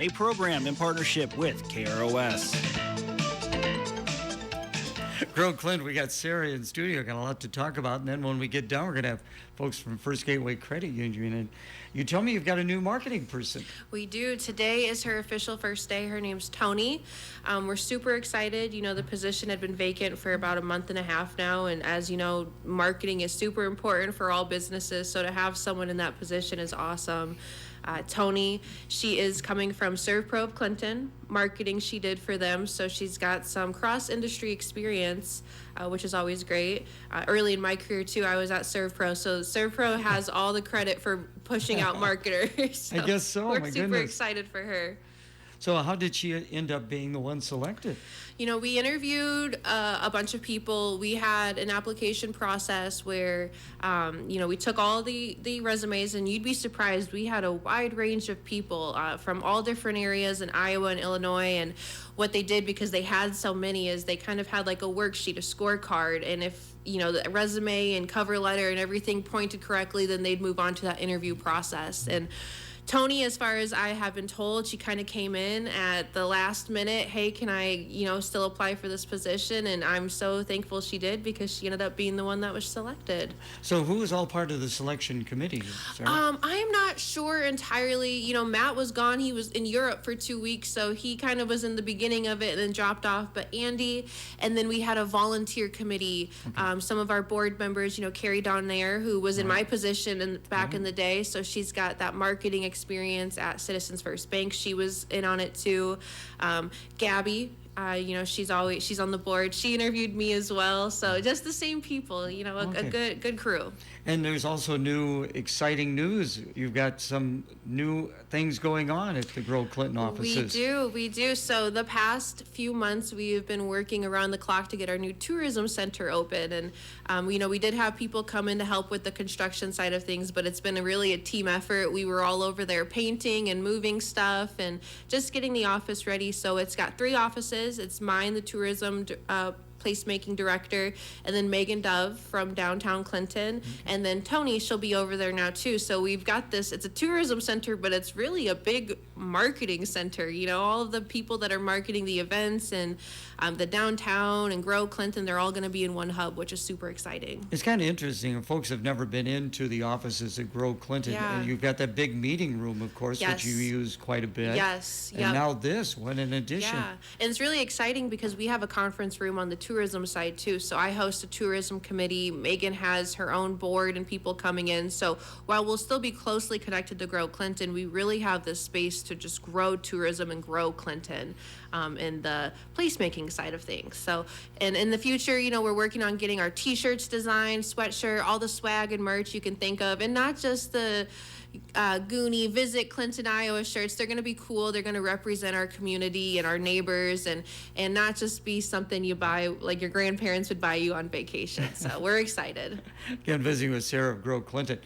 A program in partnership with KROS. Grow Clint, we got Sarah in studio, got a lot to talk about, and then when we get done, we're going to have folks from First Gateway Credit Union. And you tell me you've got a new marketing person. We do. Today is her official first day. Her name's Tony. We're super excited. You know, the position had been vacant for about a month and a half now, and as you know, marketing is super important for all businesses, so to have someone in that position is awesome. Tony, she is coming from ServPro of Clinton. Marketing she did for them, so she's got some cross-industry experience, which is always great. Early in my career, too, I was at ServPro, so ServPro has all the credit for pushing out marketers. So I guess so, we're my super goodness. excited for her. So how did she end up being the one selected? You know, we interviewed a bunch of people. We had an application process where, we took all the resumes, and you'd be surprised. We had a wide range of people from all different areas in Iowa and Illinois. And what they did, because they had so many, is they kind of had like a worksheet, a scorecard. And if, the resume and cover letter and everything pointed correctly, then they'd move on to that interview process. And Tony, as far as I have been told, she kind of came in at the last minute. Hey, can I, still apply for this position? And I'm so thankful she did, because she ended up being the one that was selected. So who was all part of the selection committee, Sarah? I am not sure entirely. Matt was gone. He was in Europe for 2 weeks, so he kind of was in the beginning of it and then dropped off. But Andy, and then we had a volunteer committee. Okay. Some of our board members, Carrie Donnaire, who was in my position back in the day, so she's got that marketing experience at Citizens First Bank. She was in on it too. Gabby, she's on the board. She interviewed me as well. So just the same people, a good crew. And there's also new exciting news. You've got some new things going on at the Grow Clinton offices. We do. So the past few months, we've been working around the clock to get our new tourism center open. And, we did have people come in to help with the construction side of things, but it's been really a team effort. We were all over there painting and moving stuff and just getting the office ready. So it's got 3 offices. It's mine, the tourism placemaking director, and then Megan Dove from downtown Clinton, and then Tony, she'll be over there now too. So we've got this, it's a tourism center, but it's really a big marketing center. All of the people that are marketing the events and the downtown and Grow Clinton, they're all going to be in one hub, which is super exciting. It's kind of interesting. If folks have never been into the offices at Grow Clinton, and you've got that big meeting room, of course, which you use quite a bit. Yes. And now this, what an addition. Yeah, and it's really exciting because we have a conference room on the tourism side too. So I host a tourism committee. Megan has her own board and people coming in. So while we'll still be closely connected to Grow Clinton, we really have this space to just grow tourism and grow Clinton in the placemaking side of things. So, and in the future, we're working on getting our t-shirts designed, sweatshirt, all the swag and merch you can think of, and not just the Goonie Visit Clinton, Iowa shirts. They're going to be cool. They're going to represent our community and our neighbors, and not just be something you buy like your grandparents would buy you on vacation. So we're excited. Again, visiting with Sarah of Grow Clinton.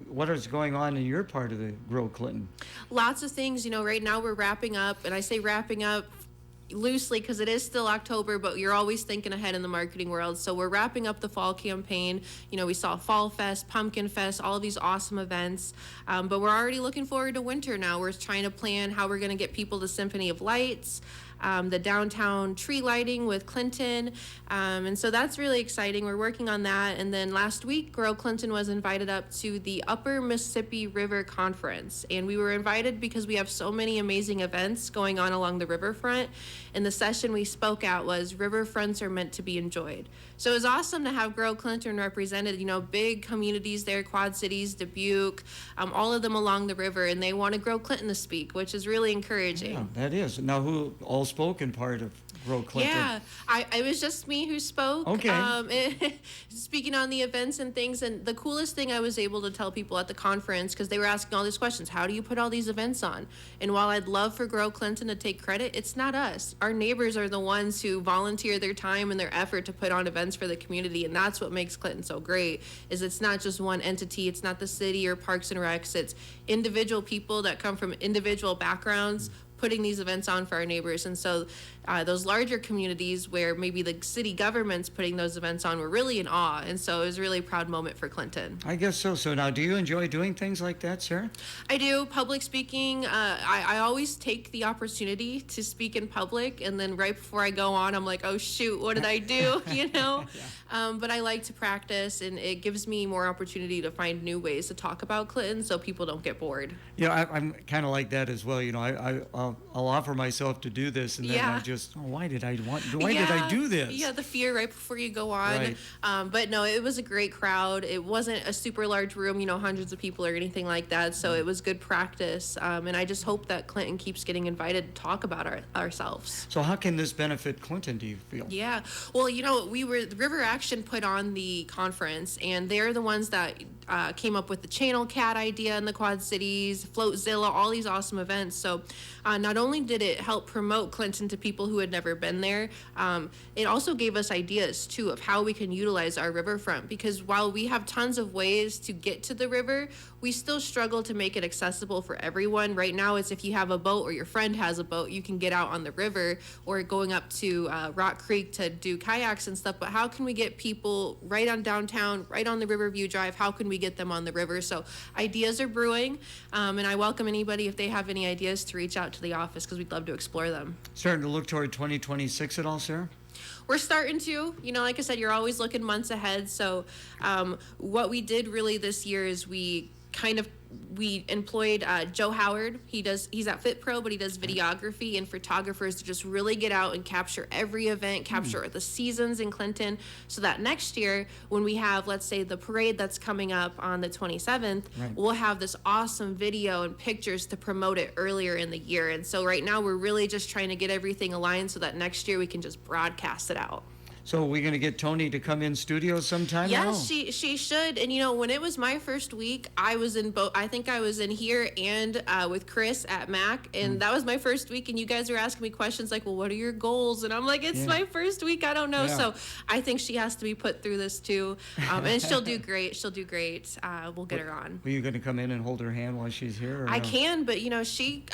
What is going on in your part of the Grow Clinton? Lots of things. Right now we're wrapping up, and I say wrapping up loosely because it is still October, but you're always thinking ahead in the marketing world. So we're wrapping up the fall campaign. We saw Fall Fest, Pumpkin Fest, all of these awesome events. But we're already looking forward to winter now. We're trying to plan how we're going to get people to Symphony of Lights, the downtown tree lighting with Clinton. And so that's really exciting. We're working on that. And then last week, Grow Clinton was invited up to the Upper Mississippi River Conference. And we were invited because we have so many amazing events going on along the riverfront. And the session we spoke at was Riverfronts Are Meant to Be Enjoyed. So it was awesome to have Grow Clinton represented, big communities there, Quad Cities, Dubuque, all of them along the river. And they wanted Grow Clinton to speak, which is really encouraging. Yeah, that is. Now, who all spoke in part of Grow Clinton? Yeah, it was just me who spoke. Okay. Speaking on the events and things. And the coolest thing I was able to tell people at the conference, because they were asking all these questions, how do you put all these events on? And while I'd love for Grow Clinton to take credit, it's not us. Our neighbors are the ones who volunteer their time and their effort to put on events for the community. And that's what makes Clinton so great, is it's not just one entity. It's not the city or Parks and Recs. It's individual people that come from individual backgrounds putting these events on for our neighbors. And so those larger communities where maybe the city government's putting those events on were really in awe. And so it was a really proud moment for Clinton. I guess so. So now, do you enjoy doing things like that, Sarah? I do. Public speaking, I always take the opportunity to speak in public, and then right before I go on, I'm like, oh shoot, what did I do? You know? But I like to practice, and it gives me more opportunity to find new ways to talk about Clinton so people don't get bored. I'm kind of like that as well. I'll offer myself to do this, and then Yeah. I just, why did I do this? Yeah, the fear right before you go on. Right. But no, it was a great crowd. It wasn't a super large room, hundreds of people or anything like that. So it was good practice. And I just hope that Clinton keeps getting invited to talk about ourselves. So how can this benefit Clinton, do you feel? Yeah. Well, River Action put on the conference, and they're the ones that came up with the Channel Cat idea in the Quad Cities, Floatzilla, all these awesome events. So not only did it help promote Clinton to people who had never been there, it also gave us ideas too of how we can utilize our riverfront, because while we have tons of ways to get to the river, we still struggle to make it accessible for everyone. Right now, it's if you have a boat or your friend has a boat, you can get out on the river, or going up to Rock Creek to do kayaks and stuff. But how can we get people right on downtown, right on the Riverview Drive? How can we get them on the river? So ideas are brewing, and I welcome anybody, if they have any ideas, to reach out to the office, because we'd love to explore them. Starting to look toward 2026 at all, Sarah? We're starting to, like I said, you're always looking months ahead. So what we did really this year is we employed Joe Howard. He's at FitPro, but he does videography and photographers to just really get out and capture every event, capture the seasons in Clinton, so that next year when we have, let's say, the parade that's coming up on the 27th, Right. we'll have this awesome video and pictures to promote it earlier in the year. And so right now we're really just trying to get everything aligned so that next year we can just broadcast it out. So are we going to get Tony to come in studio sometime? Yes, she should. And when it was my first week, I was in both. I think I was in here and with Chris at Mac, and that was my first week. And you guys were asking me questions like, "Well, what are your goals?" And I'm like, "It's my first week. I don't know." Yeah. So I think she has to be put through this too, and she'll do great. She'll do great. We'll get her on. Are you going to come in and hold her hand while she's here? Or I no? can, but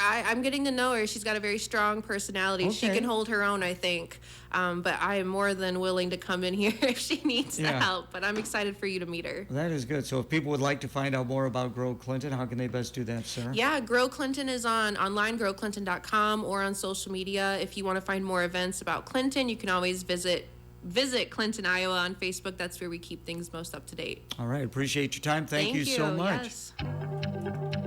I'm getting to know her. She's got a very strong personality. She Okay. can hold her own, I think. But I am more than willing to come in here if she needs the help. But I'm excited for you to meet her. That is good. So if people would like to find out more about Grow Clinton, how can they best do that, Sarah? Yeah, Grow Clinton is online, growclinton.com, or on social media. If you want to find more events about Clinton, you can always visit Clinton, Iowa on Facebook. That's where we keep things most up to date. All right. Appreciate your time. Thank you so much. Yes.